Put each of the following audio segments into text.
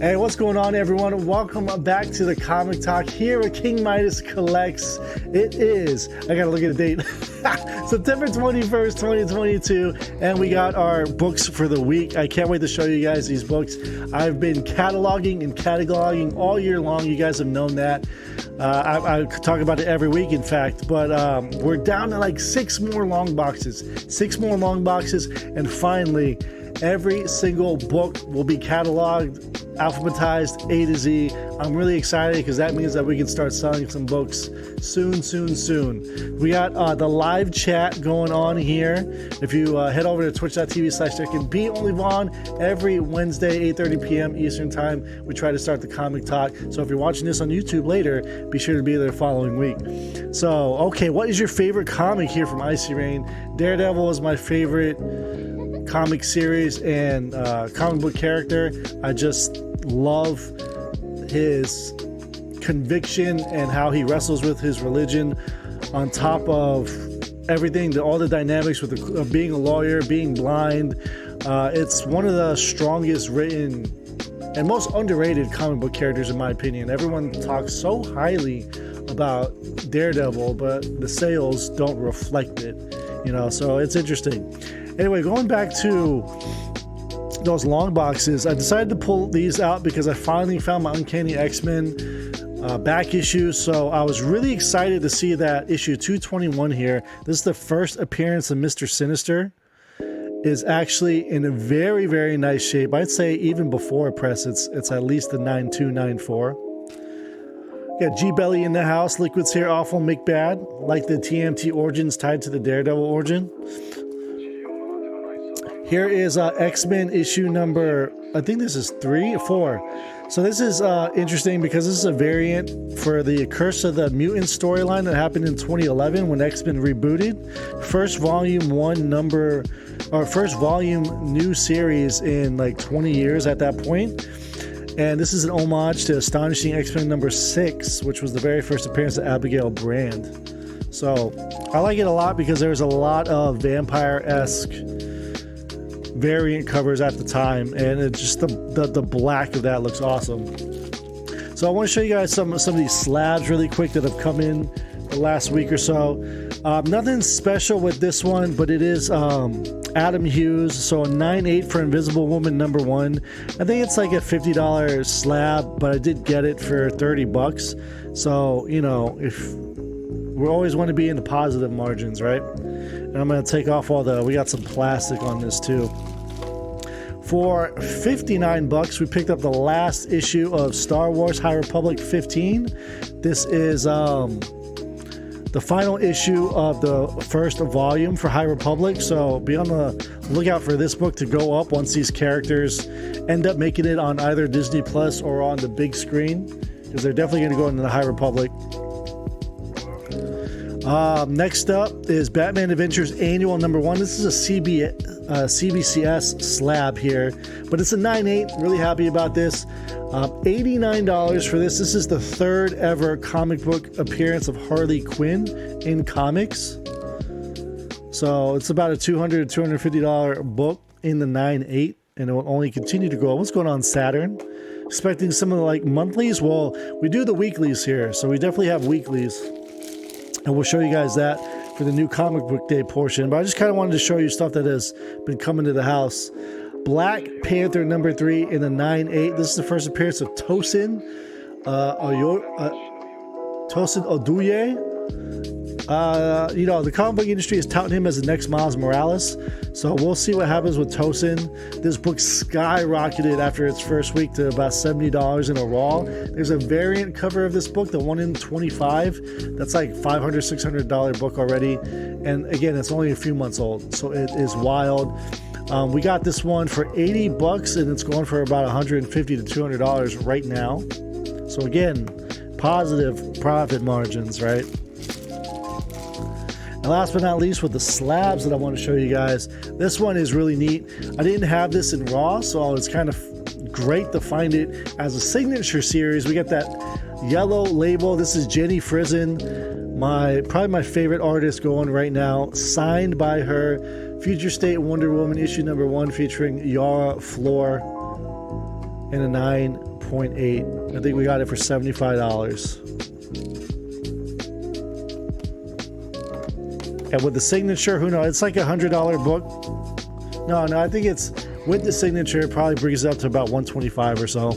Hey, what's going on, everyone? Welcome back to the Comic Talk here at King Midas Collects. It is, I gotta look at the date, September 21st, 2022, and we got our books for the week. I can't wait to show you guys these books. I've been cataloging all year long. You guys have known that. I talk about it every week, in fact, but we're down to like 6 more long boxes, and finally, every single book will be cataloged, alphabetized A to Z. I'm really excited because that means that we can start selling some books soon. We got the live chat going on here. If you head over to twitch.tv/therecanbeonlyvon, every Wednesday, 8:30 p.m. Eastern Time, we try to start the Comic Talk. So if you're watching this on YouTube later, be sure to be there the following week. So, okay, what is your favorite comic here from Icy Rain? Daredevil is my favorite comic series and comic book character. I just love his conviction and how he wrestles with his religion on top of everything, all the dynamics with being a lawyer, being blind. It's one of the strongest written and most underrated comic book characters, in my opinion. Everyone talks so highly about Daredevil, but the sales don't reflect it, so it's interesting. Anyway, going back to those long boxes, I decided to pull these out because I finally found my Uncanny X-Men back issue. So I was really excited to see that issue 221 here. This is the first appearance of Mr. Sinister. Is actually in a very, very nice shape. I'd say even before press, it's at least the 9294. Got G-Belly in the house, Liquid's here, Awful McBad, like the TMT origins tied to the Daredevil origin. Here is X-Men issue number, I think this is 3 or 4. So this is interesting because this is a variant for the Curse of the Mutant storyline that happened in 2011 when X-Men rebooted. First volume new series in like 20 years at that point. And this is an homage to Astonishing X-Men number 6, which was the very first appearance of Abigail Brand. So I like it a lot because there's a lot of vampire-esque variant covers at the time, and it's just the black of that looks awesome. So I want to show you guys some of these slabs really quick that have come in the last week or so. Nothing special with this one, but it is Adam Hughes, so a 9.8 for Invisible Woman number 1. I think it's like a $50 slab, but I did get it for $30. So if we always want to be in the positive margins, right? And I'm going to take off we got some plastic on this too. For $59, we picked up the last issue of Star Wars High Republic 15. This is the final issue of the first volume for High Republic, so be on the lookout for this book to go up once these characters end up making it on either Disney Plus or on the big screen, because they're definitely going to go into the High Republic. Next up is Batman Adventures Annual number 1. This is a CBCS slab here, but it's a 9.8. Really happy about this. $89 for this. This is the third ever comic book appearance of Harley Quinn in comics. So it's about a $200 to $250 book in the 9.8, and it will only continue to grow. What's going on, Saturn? Expecting some of the monthlies? Well, we do the weeklies here, so we definitely have weeklies. And we'll show you guys that for the new comic book day portion. But I just kind of wanted to show you stuff that has been coming to the house. Black Panther number 3 in the 9.8. This is the first appearance of Tosin Oduye. The comic book industry is touting him as the next Miles Morales. So we'll see what happens with Tosin. This book skyrocketed after its first week to about $70 in a raw. There's a variant cover of this book, the 1 in 25. That's like $500, $600 book already. And again, it's only a few months old, so it is wild. We got this one for $80 and it's going for about $150 to $200 right now. So again, positive profit margins, right? And last but not least, with the slabs that I want to show you guys, this one is really neat. I didn't have this in raw, so it's kind of great to find it as a signature series. We got that yellow label. This is Jenny Frizzen, probably my favorite artist going right now, signed by her. Future State Wonder Woman issue number 1 featuring Yara Flor. and a 9.8. I think we got it for $75. And with the signature, who knows? It's like $100 book. No, I think it's with the signature, it probably brings it up to about $125 or so.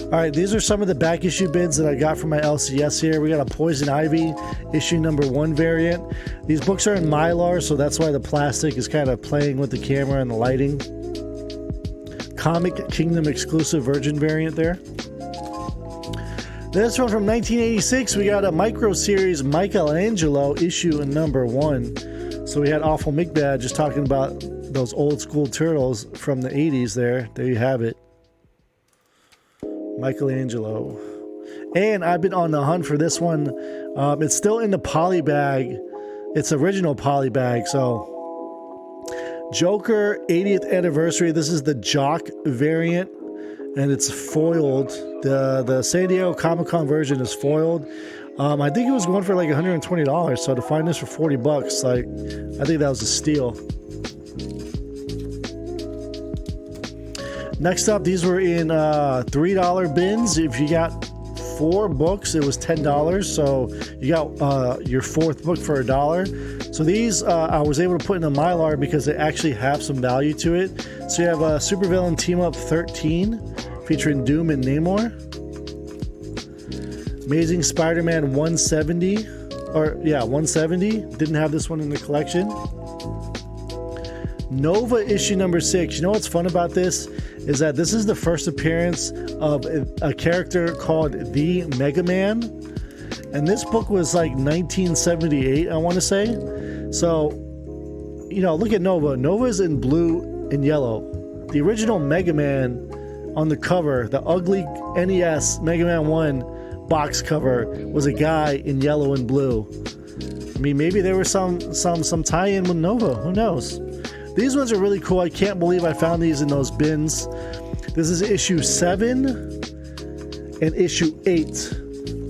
All right, these are some of the back issue bids that I got from my LCS here. We got a Poison Ivy issue number 1 variant. These books are in Mylar, so that's why the plastic is kind of playing with the camera and the lighting. Comic Kingdom exclusive Virgin variant there. This one from 1986, we got a micro series Michelangelo issue number 1. So we had Awful McBad just talking about those old school turtles from the 80s there. There you have it. Michelangelo. And I've been on the hunt for this one. It's still in the poly bag. It's original poly bag. So Joker 80th anniversary. This is the Jock variant, and it's foiled. The San Diego Comic-Con version is foiled. I think it was going for like $120. So to find this for $40, like, I think that was a steal. Next up, these were in $3 bins. If you got 4 books, it was $10. So you got your 4th book for $1. So these I was able to put in a Mylar because they actually have some value to it. So you have a Supervillain Team Up 13 featuring Doom and Namor. Amazing Spider-Man 170. 170. Didn't have this one in the collection. Nova issue number 6. You know what's fun about this? Is that this is the first appearance of a character called the Mega Man. And this book was like 1978, I want to say. So, you know, look at Nova. Nova's in blue and yellow. The original Mega Man on the cover, the ugly NES Mega Man 1 box cover, was a guy in yellow and blue. I mean, maybe there was some tie-in with Nova. Who knows? These ones are really cool. I can't believe I found these in those bins. This is issue 7 and issue 8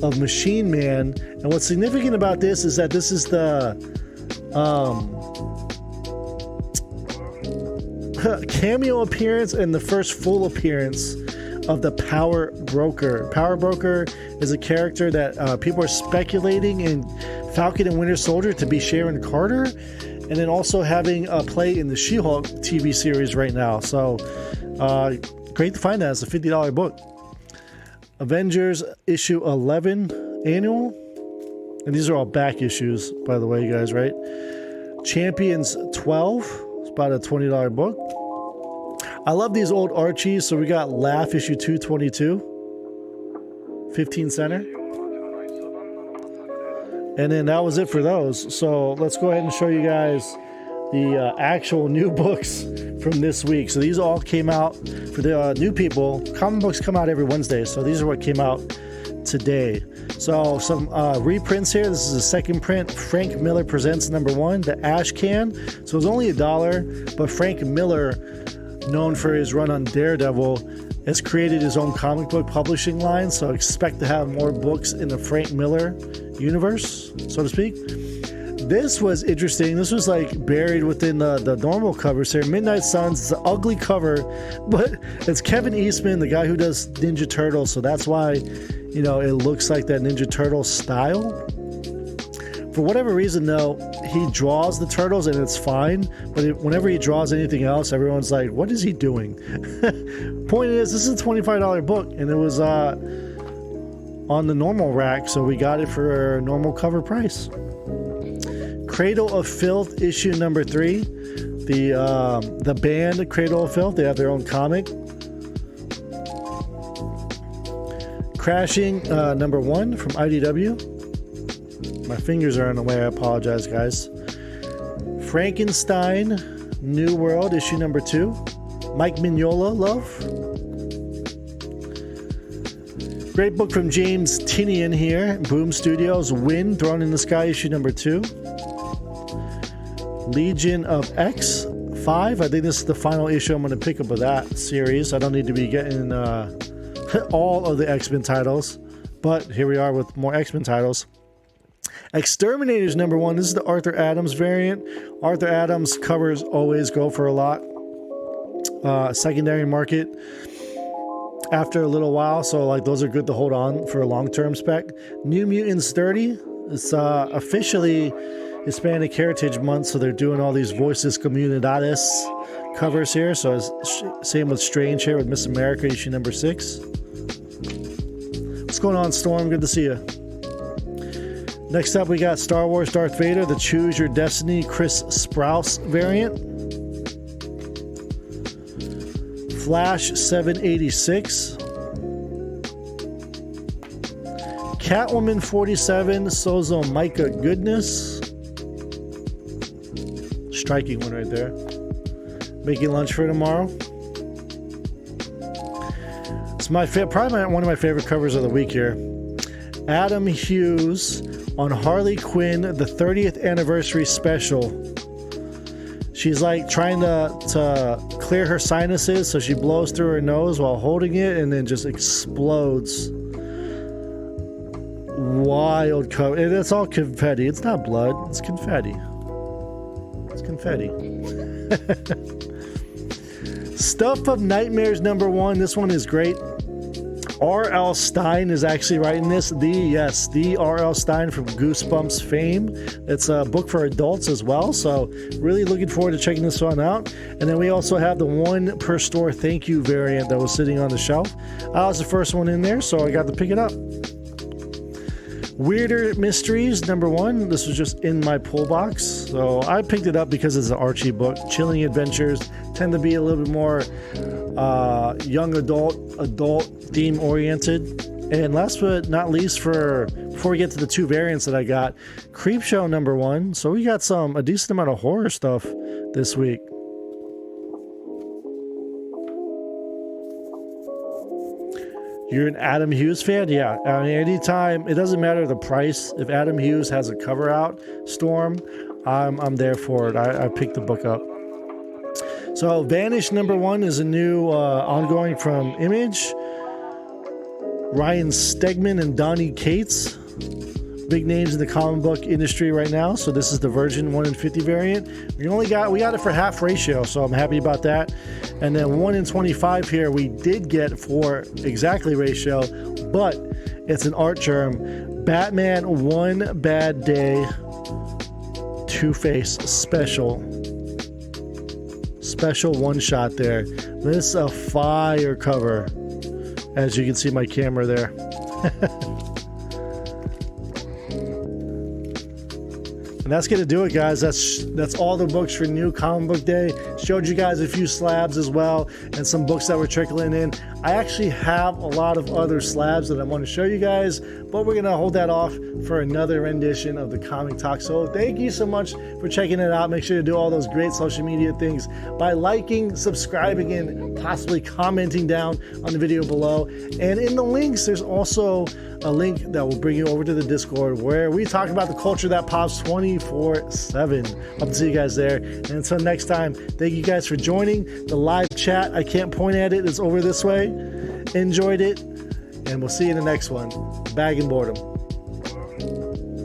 of Machine Man. And what's significant about this is that this is the cameo appearance and the first full appearance of the Power Broker. Power Broker is a character that people are speculating in Falcon and Winter Soldier to be Sharon Carter, and then also having a play in the She-Hulk TV series right now. So great to find that as a $50 book. Avengers issue 11 annual, and these are all back issues, by the way, you guys, right? Champions 12, it's about a $20 book. I love these old Archies. So we got Laugh issue 222, 15 center. And then that was it for those. So let's go ahead and show you guys the actual new books from this week. So these all came out for the new people. Comic books come out every Wednesday. So these are what came out today. So some reprints here. This is a second print. Frank Miller Presents number 1, the Ash Can. So it was only $1, but Frank Miller, known for his run on Daredevil, has created his own comic book publishing line. So expect to have more books in the Frank Miller universe, so to speak. This was interesting. This was like buried within the normal covers here. Midnight Suns. It's an ugly cover, but it's Kevin Eastman, the guy who does Ninja Turtles. So that's why, you know, it looks like that Ninja Turtle style. For whatever reason, though, he draws the turtles and it's fine. But whenever he draws anything else, everyone's like, what is he doing? Point is, this is a $25 book, and it was on the normal rack, so we got it for a normal cover price. Cradle of Filth issue number 3. The band Cradle of Filth, they have their own comic. Crashing number 1 from IDW. My fingers are in the way, I apologize, guys. Frankenstein New World issue number 2. Mike Mignola love. Great book from James Tinian here. Boom Studios. Wind Thrown in the Sky issue number 2. Legion of X 5. I think this is the final issue I'm going to pick up of that series. I don't need to be getting all of the X-Men titles, but here we are with more X-Men titles. Exterminators number 1. This is the Arthur Adams variant. Arthur Adams covers always go for a lot. Secondary market. after a little while, so like those are good to hold on for a long-term spec. New Mutants 30. It's officially Hispanic Heritage Month, so they're doing all these Voices Comunidades covers here. So it's same with Strange here with Miss America issue number 6. What's going on, Storm? Good to see you. Next up, we got Star Wars Darth Vader, the Choose Your Destiny Chris Sprouse variant. Flash 786. Catwoman 47, Sozo Micah Goodness. Striking one right there. Making lunch for tomorrow. It's probably one of my favorite covers of the week here. Adam Hughes on Harley Quinn, the 30th anniversary special. She's like trying to clear her sinuses, so she blows through her nose while holding it and then just explodes. Wild cover. And it's all confetti. It's not blood. It's confetti. It's confetti. Stuff of Nightmares number 1. This one is great. R.L. Stein is actually writing this. The R.L. Stein from Goosebumps fame. It's a book for adults as well, so really looking forward to checking this one out. And then we also have the 1 per store thank you variant that was sitting on the shelf. I was the first one in there, so I got to pick it up. Weirder Mysteries number 1. This was just in my pull box, so I picked it up because it's an Archie book. Chilling Adventures tend to be a little bit more young adult theme oriented. And last but not least, before we get to the 2 variants that I got, Creepshow number 1. So we got a decent amount of horror stuff this week. You're an Adam Hughes fan? Yeah. I mean, anytime, it doesn't matter the price. If Adam Hughes has a cover out, Storm, I'm there for it. I picked the book up. So Vanish number 1 is a new ongoing from Image. Ryan Stegman and Donnie Cates. Big names in the comic book industry right now. So this is the Virgin 1 in 50 variant. We got it for half ratio, so I'm happy about that. And then 1 in 25 here we did get for exactly ratio, but it's an art germ. Batman One Bad Day Two-Face special one shot there. This is a fire cover, as you can see my camera there. And that's going to do it, guys. That's all the books for New Comic Book Day. Showed you guys a few slabs as well and some books that were trickling in. I actually have a lot of other slabs that I want to show you guys, but we're going to hold that off for another rendition of the Comic Talk. So thank you so much for checking it out. Make sure to do all those great social media things by liking, subscribing, and possibly commenting down on the video below. And in the links, there's also a link that will bring you over to the Discord where we talk about the culture that pops 24/7. Hope to see you guys there. And until next time, thank you guys for joining the live chat. I can't point at it. It's over this way. Enjoyed it. And we'll see you in the next one. Bag and Boredom.